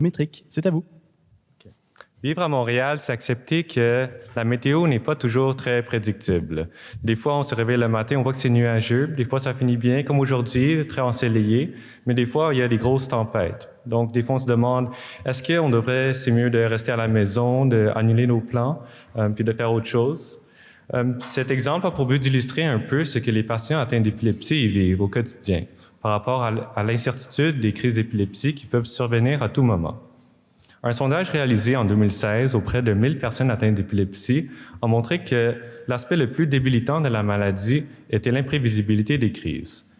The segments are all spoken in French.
Métrique, c'est à vous. Vivre à Montréal, c'est accepter que la météo n'est pas toujours très prédictible. Des fois, on se réveille le matin, on voit que c'est nuageux. Des fois, ça finit bien, comme aujourd'hui, très ensoleillé. Mais des fois, il y a des grosses tempêtes. Donc, des fois, on se demande, est-ce qu'on devrait, c'est mieux de rester à la maison, d'annuler nos plans, puis de faire autre chose? Cet exemple a pour but d'illustrer un peu ce que les patients atteints d'épilepsie vivent au quotidien par rapport à l'incertitude des crises d'épilepsie qui peuvent survenir à tout moment. Un sondage réalisé en 2016 auprès de 1000 personnes atteintes d'épilepsie a montré que l'aspect le plus débilitant de la maladie était l'imprévisibilité des crises.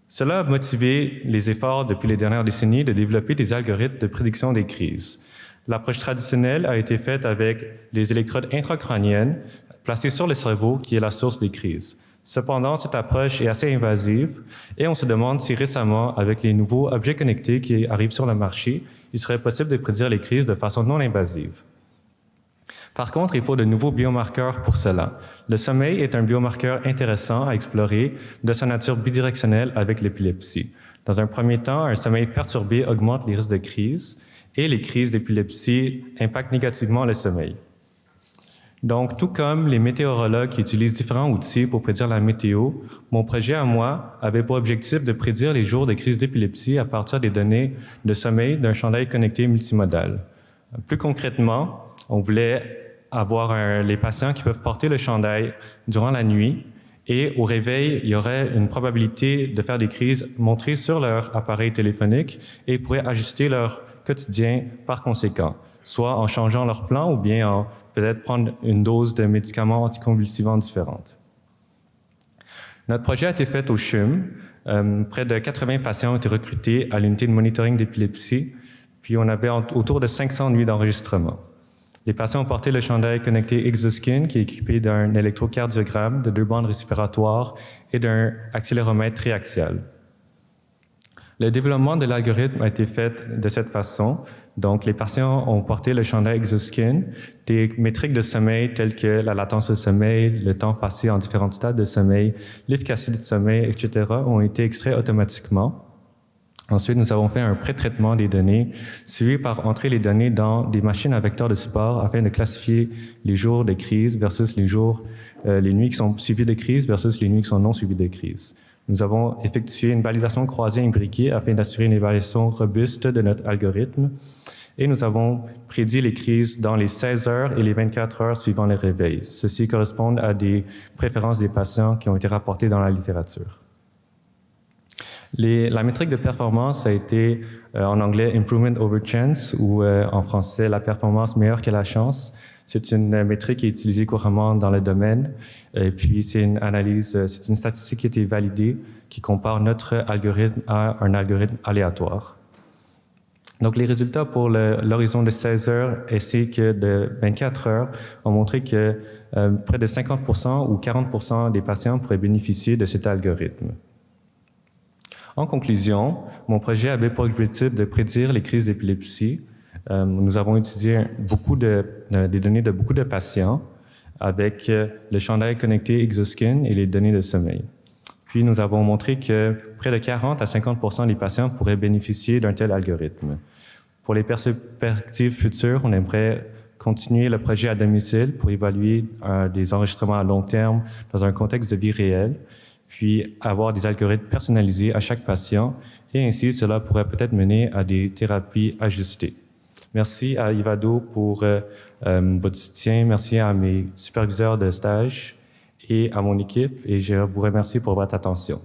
Cela a motivé les efforts depuis les dernières décennies de développer des algorithmes de prédiction des crises. L'approche traditionnelle a été faite avec les électrodes intracrâniennes placées sur le cerveau qui est la source des crises. Cependant, cette approche est assez invasive et on se demande si récemment, avec les nouveaux objets connectés qui arrivent sur le marché, il serait possible de prédire les crises de façon non invasive. Par contre, il faut de nouveaux biomarqueurs pour cela. Le sommeil est un biomarqueur intéressant à explorer de sa nature bidirectionnelle avec l'épilepsie. Dans un premier temps, un sommeil perturbé augmente les risques de crise et les crises d'épilepsie impactent négativement le sommeil. Donc, tout comme les météorologues qui utilisent différents outils pour prédire la météo, mon projet à moi avait pour objectif de prédire les jours de crise d'épilepsie à partir des données de sommeil d'un chandail connecté multimodal. Plus concrètement, on voulait avoir les patients qui peuvent porter le chandail durant la nuit et au réveil, il y aurait une probabilité de faire des crises montrées sur leur appareil téléphonique et ils pourraient ajuster leur quotidien par conséquent, soit en changeant leur plan ou bien en peut-être prendre une dose de médicaments anticonvulsivants différentes. Notre projet a été fait au CHUM. Près de 80 patients ont été recrutés à l'unité de monitoring d'épilepsie, puis on avait autour de 500 nuits d'enregistrement. Les patients ont porté le chandail connecté Exoskin, qui est équipé d'un électrocardiogramme, de 2 bandes respiratoires et d'un accéléromètre triaxial. Le développement de l'algorithme a été fait de cette façon. Donc, les patients ont porté le chandail Exoskin. Des métriques de sommeil telles que la latence au sommeil, le temps passé en différents stades de sommeil, l'efficacité du sommeil, etc. ont été extraits automatiquement. Ensuite, nous avons fait un pré-traitement des données, suivi par entrer les données dans des machines à vecteurs de support afin de classifier les jours de crise versus les nuits qui sont suivies de crise versus les nuits qui sont non suivies de crise. Nous avons effectué une validation croisée imbriquée afin d'assurer une évaluation robuste de notre algorithme et nous avons prédit les crises dans les 16 heures et les 24 heures suivant les réveils. Ceci correspond à des préférences des patients qui ont été rapportées dans la littérature. La métrique de performance a été en anglais « improvement over chance » ou en français « la performance meilleure que la chance ». C'est une métrique qui est utilisée couramment dans le domaine. Et puis, c'est une analyse, c'est une statistique qui a été validée qui compare notre algorithme à un algorithme aléatoire. Donc, les résultats pour l'horizon de 16 heures ainsi que de 24 heures ont montré que près de 50% ou 40% des patients pourraient bénéficier de cet algorithme. En conclusion, mon projet avait pour objectif de prédire les crises d'épilepsie. Nous avons utilisé des données de beaucoup de patients avec le chandail connecté Exoskin et les données de sommeil. Puis, nous avons montré que près de 40 à 50% des patients pourraient bénéficier d'un tel algorithme. Pour les perspectives futures, on aimerait continuer le projet à domicile pour évaluer des enregistrements à long terme dans un contexte de vie réelle, puis avoir des algorithmes personnalisés à chaque patient, et ainsi cela pourrait peut-être mener à des thérapies ajustées. Merci à Ivado pour votre soutien, merci à mes superviseurs de stage et à mon équipe, et je vous remercie pour votre attention.